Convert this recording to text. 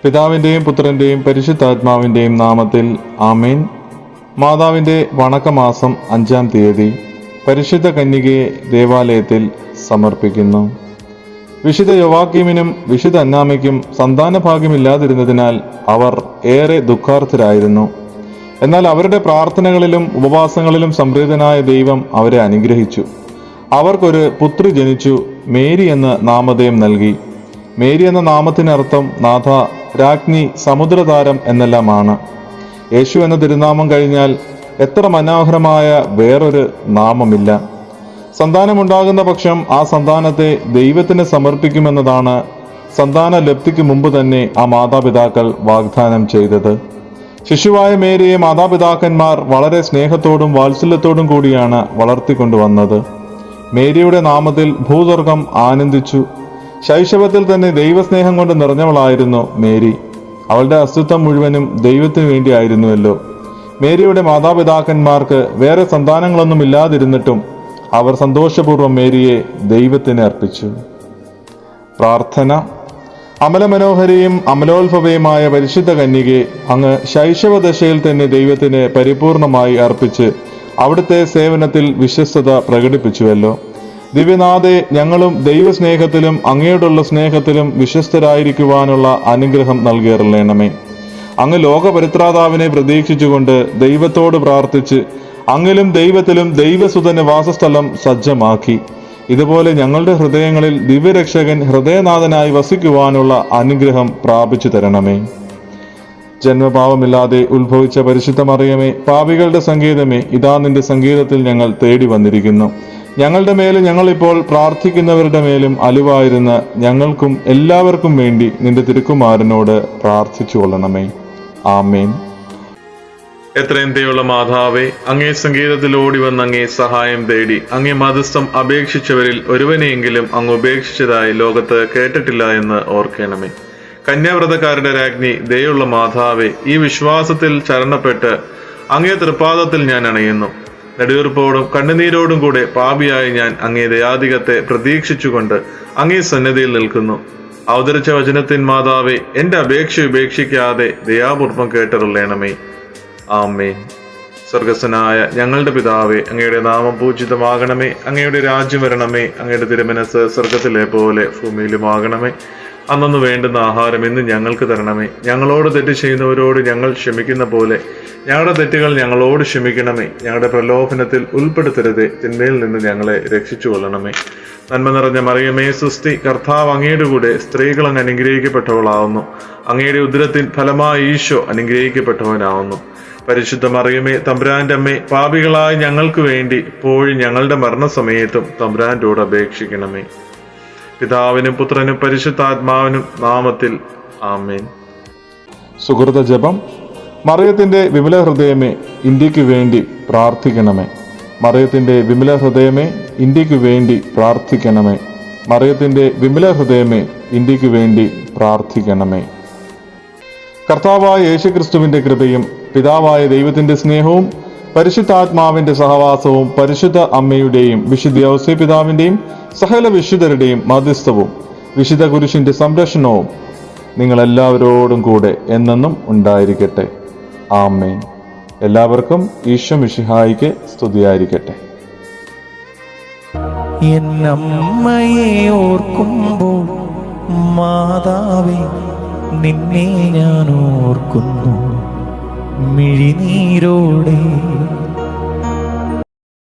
പിതാവിൻ്റെയും പുത്രൻ്റെയും പരിശുദ്ധാത്മാവിൻ്റെയും നാമത്തിൽ ആമേൻ. മാതാവിൻ്റെ വണക്കമാസം 5-ാം തീയതി പരിശുദ്ധ കന്യകയെ ദേവാലയത്തിൽ സമർപ്പിക്കുന്നു. വിശുദ്ധ യോവാക്കീമിനും വിശുദ്ധ അന്നാമയ്ക്കും സന്താനഭാഗ്യമില്ലാതിരുന്നതിനാൽ അവർ ഏറെ ദുഃഖാർത്ഥരായിരുന്നു. എന്നാൽ അവരുടെ പ്രാർത്ഥനകളിലും ഉപവാസങ്ങളിലും സംപ്രീതനായ ദൈവം അവരെ അനുഗ്രഹിച്ചു. അവർക്കൊരു പുത്രി ജനിച്ചു, മേരി എന്ന നാമധേയം നൽകി. മേരി എന്ന നാമത്തിനർത്ഥം നാഥ, രാജ്ഞി, സമുദ്രതാരം എന്നെല്ലാമാണ്. യേശു എന്ന തിരുനാമം കഴിഞ്ഞാൽ എത്ര മനോഹരമായ വേറൊരു നാമമില്ല. സന്താനമുണ്ടാകുന്ന പക്ഷം ആ സന്താനത്തെ ദൈവത്തിന് സമർപ്പിക്കുമെന്നതാണ് സന്താന ലബ്ധിക്ക് മുമ്പ് തന്നെ ആ മാതാപിതാക്കൾ വാഗ്ദാനം ചെയ്തത്. ശിശുവായ മേരിയെ മാതാപിതാക്കന്മാർ വളരെ സ്നേഹത്തോടും വാത്സല്യത്തോടും കൂടിയാണ് വളർത്തിക്കൊണ്ടുവന്നത്. മേരിയുടെ നാമത്തിൽ ഭൂസ്വർഗം ആനന്ദിച്ചു. ശൈശവത്തിൽ തന്നെ ദൈവസ്നേഹം കൊണ്ട് നിറഞ്ഞവളായിരുന്നു മേരി. അവളുടെ അസ്തിത്വം മുഴുവനും ദൈവത്തിനു വേണ്ടിയായിരുന്നുവല്ലോ. മേരിയുടെ മാതാപിതാക്കന്മാർക്ക് വേറെ സന്താനങ്ങളൊന്നും ഇല്ലാതിരുന്നിട്ടും അവർ സന്തോഷപൂർവ്വം മേരിയെ ദൈവത്തിന് അർപ്പിച്ചു. പ്രാർത്ഥന. അമലമനോഹരിയും അമലോത്ഭവയുമായ പരിശുദ്ധ കന്യകയെ അങ്ങ് ശൈശവദശയിൽ തന്നെ ദൈവത്തിന് പരിപൂർണമായി അർപ്പിച്ച് അവിടുത്തെ സേവനത്തിൽ വിശ്വസ്തത പ്രകടിപ്പിച്ചുവല്ലോ. ദിവ്യനാഥേ, ഞങ്ങളും ദൈവസ്നേഹത്തിലും അങ്ങയോടുള്ള സ്നേഹത്തിലും വിശ്വസ്തരായിരിക്കുവാനുള്ള അനുഗ്രഹം നൽകിയറിയണമേ. അങ്ങ് ലോകപരിത്രാതാവിനെ പ്രതീക്ഷിച്ചുകൊണ്ട് ദൈവത്തോട് പ്രാർത്ഥിച്ച് അങ്ങിലും ദൈവത്തിലും ദൈവസുതന് വാസസ്ഥലം സജ്ജമാക്കി. ഇതുപോലെ ഞങ്ങളുടെ ഹൃദയങ്ങളിൽ ദിവ്യരക്ഷകൻ ഹൃദയനാഥനായി വസിക്കുവാനുള്ള അനുഗ്രഹം പ്രാപിച്ചു തരണമേ. ജന്മപാപമില്ലാതെ ഉത്ഭവിച്ച പരിശുദ്ധ മറിയമേ, പാപികളുടെ സങ്കേതമേ, ഇതാ നിന്റെ സങ്കേതത്തിൽ ഞങ്ങൾ തേടി വന്നിരിക്കുന്നു. ഞങ്ങളുടെ മേലും ഞങ്ങളിപ്പോൾ പ്രാർത്ഥിക്കുന്നവരുടെ മേലും അലിവായിരുന്ന ഞങ്ങൾക്കും എല്ലാവർക്കും വേണ്ടി നിന്റെ തിരുക്കുമാരനോട് പ്രാർത്ഥിച്ചു കൊള്ളണമേ. ആമേൻ. എത്രയും ദയുള്ള മാതാവേ, അങ്ങേ സംഗീതത്തിൽ ഓടി വന്ന് അങ്ങേ സഹായം തേടി അങ്ങേ മധ്യസ്ഥം അപേക്ഷിച്ചവരിൽ ഒരുവനെയെങ്കിലും അങ്ങ് ഉപേക്ഷിച്ചതായി ലോകത്ത് കേട്ടിട്ടില്ല എന്ന് ഓർക്കണമേ. കന്യാവ്രതക്കാരുടെ രാജ്ഞി, ദയുള്ള മാതാവേ, ഈ വിശ്വാസത്തിൽ ശരണപ്പെട്ട് അങ്ങേ തൃപ്പാദത്തിൽ ഞാൻ അണയുന്നു. നെടുവീർപ്പോടും കണ്ണുനീരോടും കൂടെ പാപിയായി ഞാൻ അങ്ങേ ദയാധികത്തെ പ്രതീക്ഷിച്ചുകൊണ്ട് അങ്ങേ സന്നിധിയിൽ നിൽക്കുന്നു. അവതരിച്ച വചനത്തിൻ മാതാവേ, എന്റെ അപേക്ഷ ഉപേക്ഷിക്കാതെ ദയാപൂർവം കേട്ടറിയണമേ. ആമേൻ. സ്വർഗസ്ഥനായ ഞങ്ങളുടെ പിതാവേ, അങ്ങയുടെ നാമം പൂജിതമാകണമേ. അങ്ങയുടെ രാജ്യം വരണമേ. അങ്ങയുടെ തിരുമനസ് സ്വർഗത്തിലെ പോലെ ഭൂമിയിലുമാകണമേ. അന്നു വേണ്ടുന്ന ആഹാരം ഇന്ന് ഞങ്ങൾക്ക് തരണമേ. ഞങ്ങളോട് തെറ്റ് ചെയ്യുന്നവരോട് ഞങ്ങൾ ക്ഷമിക്കുന്ന പോലെ ഞങ്ങളുടെ തെറ്റുകൾ ഞങ്ങളോട് ക്ഷമിക്കണമേ. ഞങ്ങളുടെ പ്രലോഭനത്തിൽ ഉൾപ്പെടുത്തരുതേ, തിന്മയിൽ നിന്ന് ഞങ്ങളെ രക്ഷിച്ചു കൊള്ളണമേ. നന്മ നിറഞ്ഞ മറിയമേ, സുസ്തി, കർത്താവ് അങ്ങയുടെ കൂടെ സ്ത്രീകൾ അങ്ങ് അനുഗ്രഹിക്കപ്പെട്ടവളാവുന്നു. അങ്ങയുടെ ഉദരത്തിൻ ഫലമായി ഈശോ അനുഗ്രഹിക്കപ്പെട്ടവനാവുന്നു. പരിശുദ്ധ മറിയമേ, തമ്പുരാന്റെ അമ്മേ, പാപികളായ ഞങ്ങൾക്ക് വേണ്ടി ഇപ്പോഴും ഞങ്ങളുടെ മരണസമയത്തും തമ്പുരാന്റോട് അപേക്ഷിക്കണമേ. പിതാവിനും പുത്രനും പരിശുദ്ധാത്മാവിനും നാമത്തിൽ ആമേൻ. സുഹൃത ജപം. മറിയത്തിന്റെ വിമല ഹൃദയമേ, ഇന്ത്യക്ക് വേണ്ടി പ്രാർത്ഥിക്കണമേ. മറിയത്തിന്റെ വിമല ഹൃദയമേ, ഇന്ത്യക്ക് വേണ്ടി പ്രാർത്ഥിക്കണമേ. മറിയത്തിന്റെ വിമല ഹൃദയമേ, ഇന്ത്യക്ക് വേണ്ടി പ്രാർത്ഥിക്കണമേ. കർത്താവായ യേശുക്രിസ്തുവിന്റെ കൃപയും പിതാവായ ദൈവത്തിന്റെ സ്നേഹവും പരിശുദ്ധാത്മാവിന്റെ സഹവാസവും പരിശുദ്ധ അമ്മയുടെയും വിശുദ്ധ ഔസേപിതാവിന്റെയും സകല വിശുദ്ധരുടെയും മധ്യസ്ഥവും വിശുദ്ധ കുരിശിന്റെ സംരക്ഷണവും നിങ്ങളെല്ലാവരോടും കൂടെ എന്നെന്നും ഉണ്ടായിരിക്കട്ടെ. ആമേൻ. എല്ലാവർക്കും ഈശോ മിശിഹായിക്ക് സ്തുതിയായിരിക്കട്ടെ. എന്നമ്മയെ ഓർക്കുമ്പോൾ മാതാവേ, നിന്നെ ഞാൻ ഓർക്കുന്നു. മിഴിനീരോടെ